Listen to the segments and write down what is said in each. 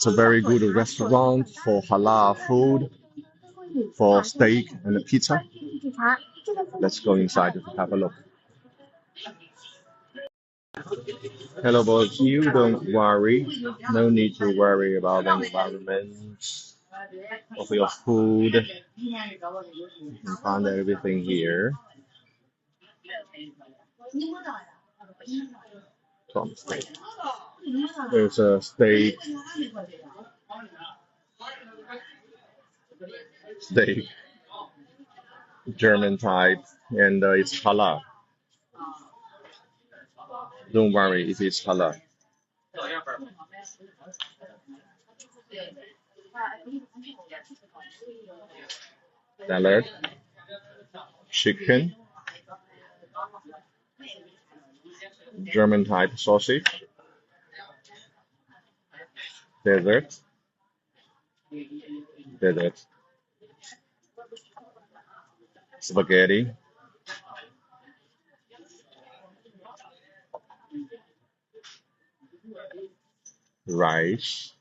It's a very good restaurant for halal food, for steak and pizza. Let's go inside to have a look. Hello, boys. You don't worry. No need to worry about the environment of your food. You can find everything here. Tom steak. There's a steak, German type, and it's halal. Don't worry, it is halal. Salad, chicken, German type sausage, dessert, dessert, spaghetti, rice,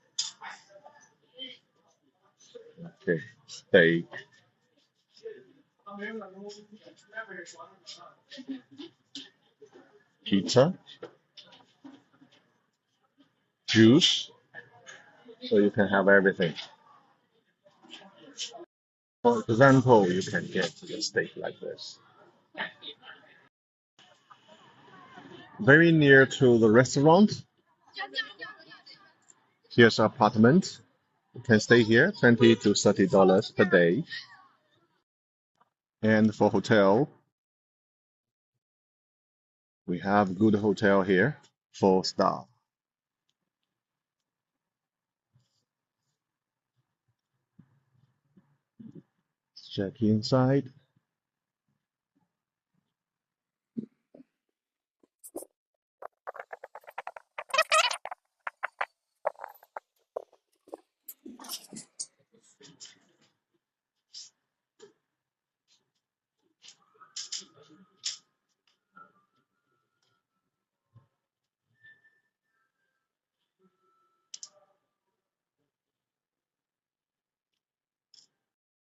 okay, steak, pizza, juice, so you can have everything. For example, you can get a steak like this. Very near to the restaurant, here's an apartment. You can stay here, $20 to $30 per day. And for hotel, we have good hotel here, 4 star. Check inside.